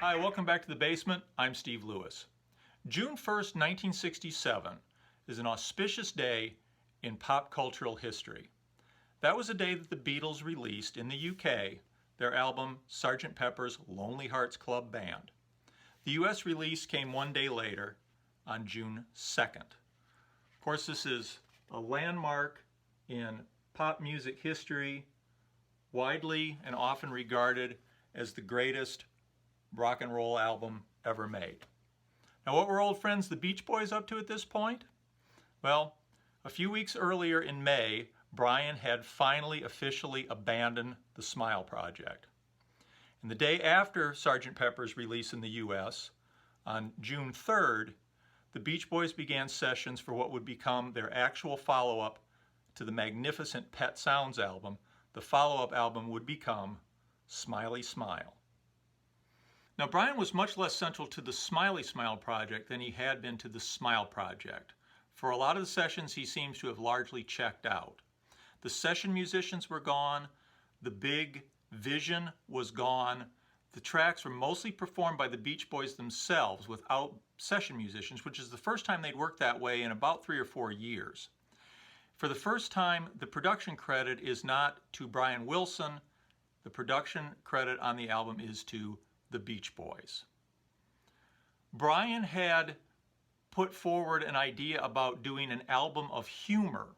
Hi, welcome back to the basement. I'm Steve Lewis. June 1st, 1967 is an auspicious day in pop cultural history. That was a day that the Beatles released in the UK their album Sgt. Pepper's Lonely Hearts Club Band. The US release came one day later on June 2nd. Of course, this is a landmark in pop music history, widely and often regarded as the greatest rock and roll album ever made. Now, what were old friends the Beach Boys up to at this point? Well, a few weeks earlier in May, Brian had finally officially abandoned the Smile project. And the day after Sgt. Pepper's release in the US, on June 3rd, the Beach Boys began sessions for what would become their actual follow-up to the magnificent Pet Sounds album. The follow-up album would become Smiley Smile. Now, Brian was much less central to the Smiley Smile project than he had been to the Smile project. For a lot of the sessions, he seems to have largely checked out. The session musicians were gone, the big vision was gone, the tracks were mostly performed by the Beach Boys themselves without session musicians, which is the first time they'd worked that way in about 3 or 4 years. For the first time, the production credit is not to Brian Wilson. The production credit on the album is to the Beach Boys. Brian had put forward an idea about doing an album of humor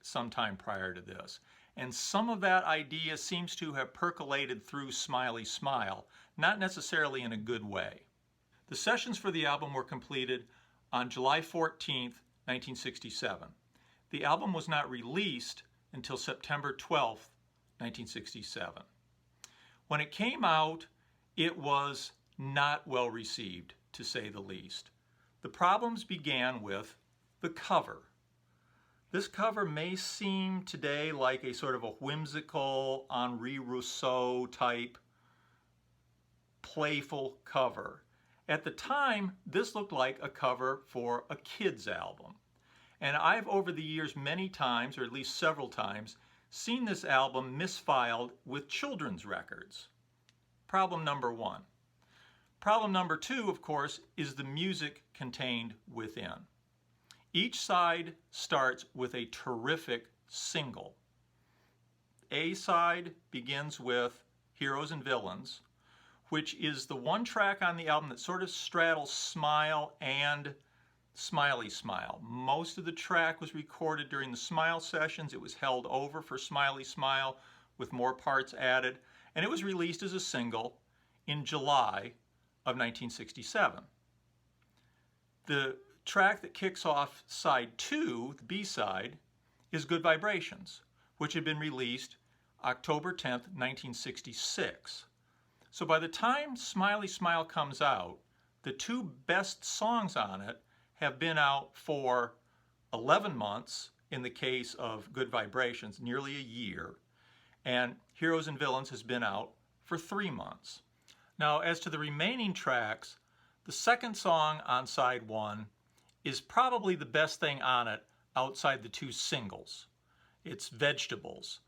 sometime prior to this, and some of that idea seems to have percolated through Smiley Smile, not necessarily in a good way. The sessions for the album were completed on July 14th, 1967. The album was not released until September 12th, 1967. When it came out, it was not well received, to say the least. The problems began with the cover. This cover may seem today like a sort of a whimsical Henri Rousseau type playful cover. At the time, this looked like a cover for a kid's album. And I've over the years many times, or at least several times, seen this album misfiled with children's records. Problem number one. Problem number two, of course, is the music contained within. Each side starts with a terrific single. A side begins with Heroes and Villains, which is the one track on the album that sort of straddles Smile and Smiley Smile. Most of the track was recorded during the Smile sessions. It was held over for Smiley Smile with more parts added, and it was released as a single in July of 1967. The track that kicks off side 2, the B-side, is Good Vibrations, which had been released October 10th, 1966. So by the time Smiley Smile comes out, the two best songs on it have been out for 11 months in the case of Good Vibrations, nearly a year, and Heroes and Villains has been out for 3 months. Now, as to the remaining tracks, the second song on side 1 is probably the best thing on it outside the 2 singles. It's Vegetables,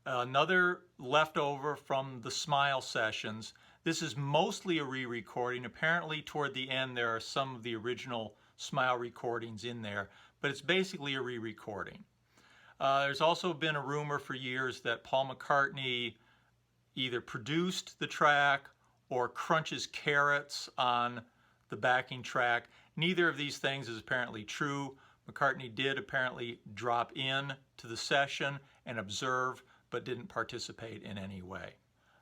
another leftover from the Smile sessions. This is mostly a re-recording. Apparently toward the end there are some of the original Smile recordings in there, but it's basically a re-recording. There's also been a rumor for years that Paul McCartney either produced the track or crunches carrots on the backing track. Neither of these things is apparently true. McCartney did apparently drop in to the session and observe, but didn't participate in any way.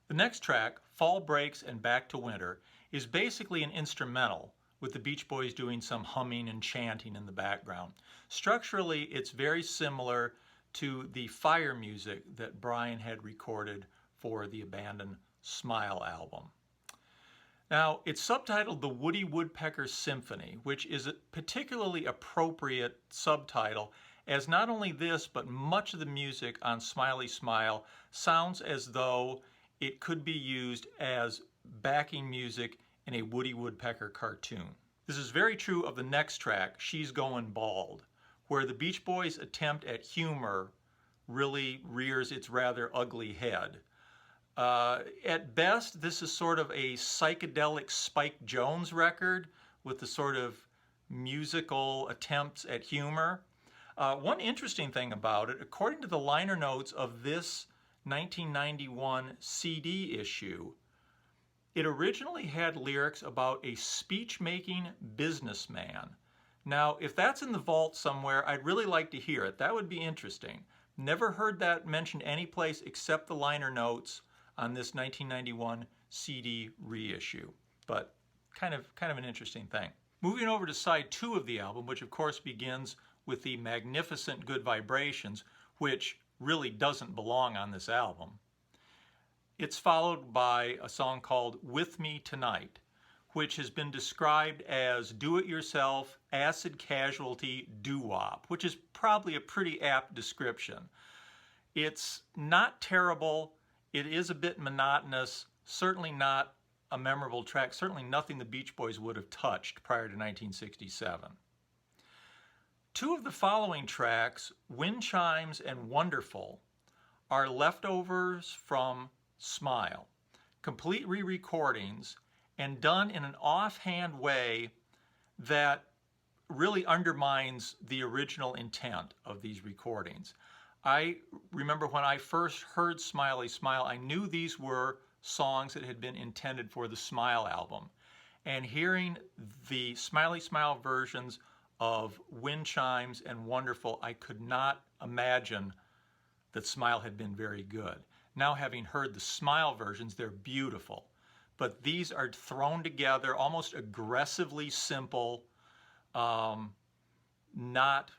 The next track, Fall Breaks and Back to Winter, is basically an instrumental, with the Beach Boys doing some humming and chanting in the background. Structurally, it's very similar to the Fire music that Brian had recorded for the abandoned Smile album. Now, it's subtitled The Woody Woodpecker Symphony, which is a particularly appropriate subtitle, as not only this, but much of the music on Smiley Smile sounds as though it could be used as backing music in a Woody Woodpecker cartoon. This is very true of the next track, She's Goin' Bald, where the Beach Boys' attempt at humor really rears its rather ugly head. At best, this is sort of a psychedelic Spike Jones record with the sort of musical attempts at humor. One interesting thing about it, according to the liner notes of this 1991 CD issue, it originally had lyrics about a speech-making businessman. Now, if that's in the vault somewhere, I'd really like to hear it. That would be interesting. Never heard that mentioned anyplace except the liner notes on this 1991 CD reissue, but kind of an interesting thing. Moving over to side 2 of the album, which of course begins with the magnificent Good Vibrations, which really doesn't belong on this album. It's followed by a song called With Me Tonight, which has been described as do-it-yourself, acid casualty doo-wop, which is probably a pretty apt description. It's not terrible, it is a bit monotonous, certainly not a memorable track, certainly nothing the Beach Boys would have touched prior to 1967. Two of the following tracks, Wind Chimes and Wonderful, are leftovers from Smile, complete re-recordings and done in an offhand way that really undermines the original intent of these recordings. I remember when I first heard Smiley Smile, I knew these were songs that had been intended for the Smile album. And hearing the Smiley Smile versions of Wind Chimes and Wonderful, I could not imagine that Smile had been very good. Now, having heard the Smile versions, they're beautiful. But these are thrown together, almost aggressively simple, not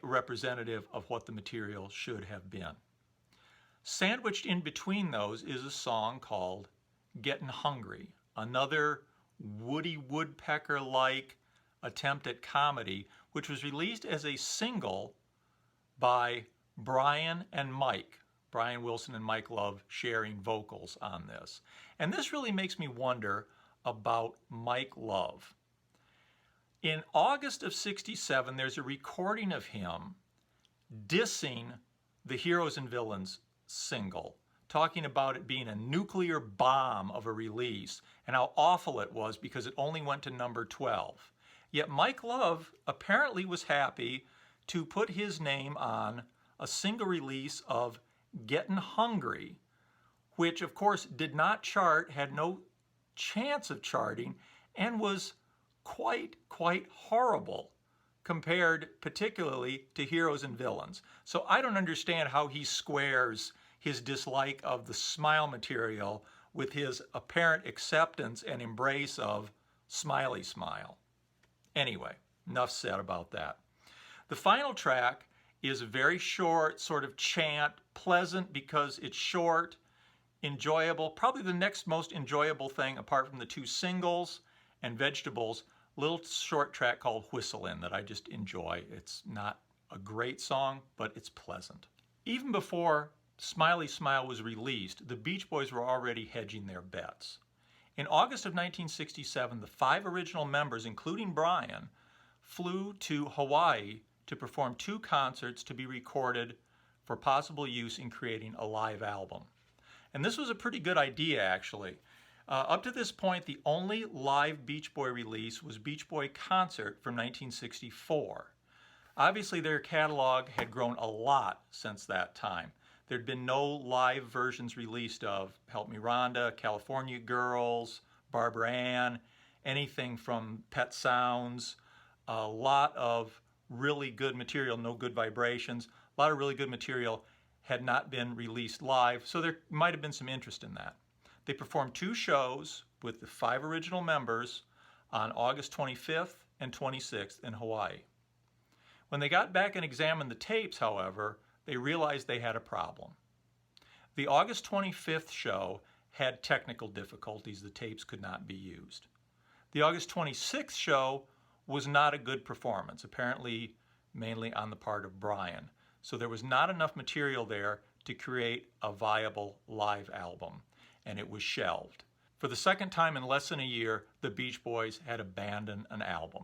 representative of what the material should have been. Sandwiched in between those is a song called Gettin' Hungry, another Woody Woodpecker-like attempt at comedy, which was released as a single by Brian and Mike. Brian Wilson and Mike Love sharing vocals on this. And this really makes me wonder about Mike Love. In August of '67, there's a recording of him dissing the Heroes and Villains single, talking about it being a nuclear bomb of a release and how awful it was because it only went to number 12. Yet Mike Love apparently was happy to put his name on a single release of Gettin' Hungry, which of course did not chart, had no chance of charting, and was quite horrible compared particularly to Heroes and Villains. So I don't understand how he squares his dislike of the Smile material with his apparent acceptance and embrace of Smiley Smile. Anyway, enough said about that. The final track is a very short sort of chant, pleasant because it's short, enjoyable, probably the next most enjoyable thing apart from the two singles and Vegetables, little short track called Whistlin' that I just enjoy. It's not a great song, but it's pleasant. Even before Smiley Smile was released, the Beach Boys were already hedging their bets. In August of 1967, the 5 original members, including Brian, flew to Hawaii to perform 2 concerts to be recorded for possible use in creating a live album. And this was a pretty good idea, actually. Up to this point, the only live Beach Boy release was Beach Boy Concert from 1964. Obviously, their catalog had grown a lot since that time. There'd been no live versions released of Help Me Rhonda, California Girls, Barbara Ann, anything from Pet Sounds, a lot of really good material, no Good Vibrations, a lot of really good material had not been released live, so there might have been some interest in that. They performed 2 shows with the 5 original members on August 25th and 26th in Hawaii. When they got back and examined the tapes, however, they realized they had a problem. The August 25th show had technical difficulties. The tapes could not be used. The August 26th show was not a good performance, apparently mainly on the part of Brian. So there was not enough material there to create a viable live album, and it was shelved. For the second time in less than a year, the Beach Boys had abandoned an album.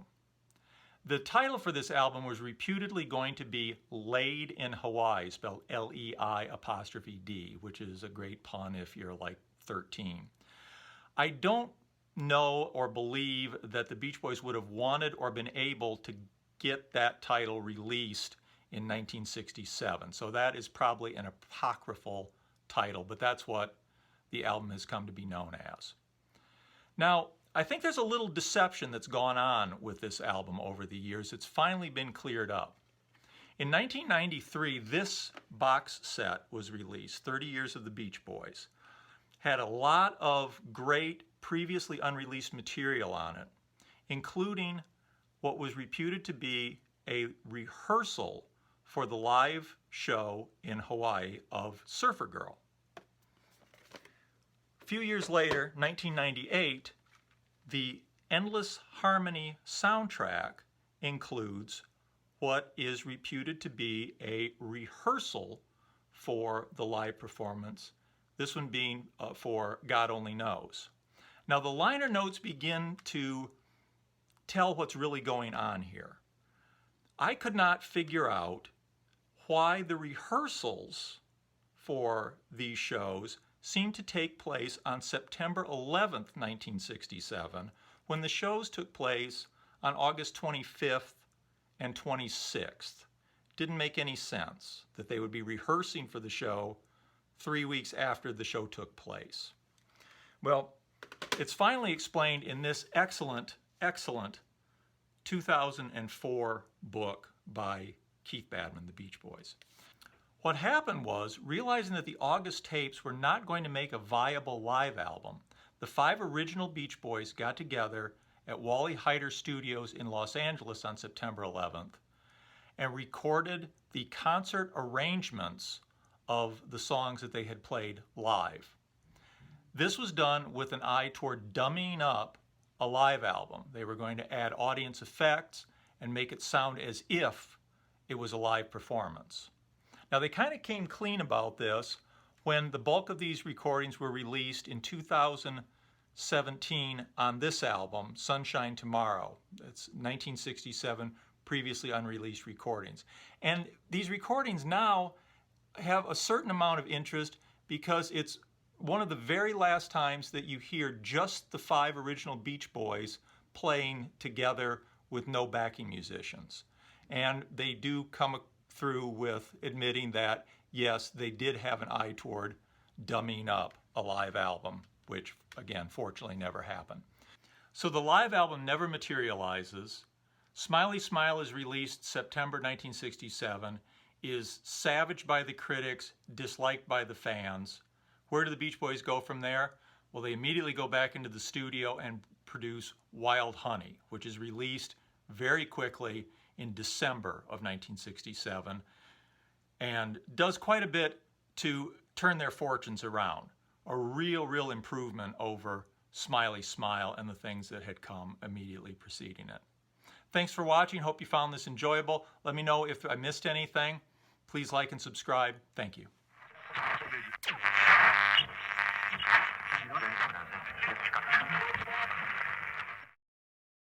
The title for this album was reputedly going to be Lei'd in Hawaii, spelled L-E-I''D, which is a great pun if you're like 13. I don't know or believe that the Beach Boys would have wanted or been able to get that title released in 1967. So that is probably an apocryphal title, but that's what the album has come to be known as. Now, I think there's a little deception that's gone on with this album over the years. It's finally been cleared up. In 1993, this box set was released, 30 Years of the Beach Boys. Had a lot of great previously unreleased material on it, including what was reputed to be a rehearsal for the live show in Hawaii of Surfer Girl. A few years later, 1998, the Endless Harmony soundtrack includes what is reputed to be a rehearsal for the live performance, this one being for God Only Knows. Now the liner notes begin to tell what's really going on here. I could not figure out why the rehearsals for these shows seemed to take place on September 11th, 1967, when the shows took place on August 25th and 26th. Didn't make any sense that they would be rehearsing for the show 3 weeks after the show took place. Well, it's finally explained in this excellent 2004 book by Keith Badman, The Beach Boys. What happened was, realizing that the August tapes were not going to make a viable live album, the 5 original Beach Boys got together at Wally Heider Studios in Los Angeles on September 11th and recorded the concert arrangements of the songs that they had played live. This was done with an eye toward dummying up a live album. They were going to add audience effects and make it sound as if it was a live performance. Now they kind of came clean about this when the bulk of these recordings were released in 2017 on this album, Sunshine Tomorrow. It's 1967 previously unreleased recordings. And these recordings now have a certain amount of interest because it's one of the very last times that you hear just the 5 original Beach Boys playing together with no backing musicians. And they do come through with admitting that, yes, they did have an eye toward dummying up a live album, which, again, fortunately never happened. So the live album never materializes. Smiley Smile is released September 1967, is savaged by the critics, disliked by the fans. Where do the Beach Boys go from there? Well, they immediately go back into the studio and produce Wild Honey, which is released very quickly in December of 1967 and does quite a bit to turn their fortunes around. A real improvement over Smiley Smile and the things that had come immediately preceding it. Thanks for watching. Hope you found this enjoyable. Let me know if I missed anything. Please like and subscribe. Thank you.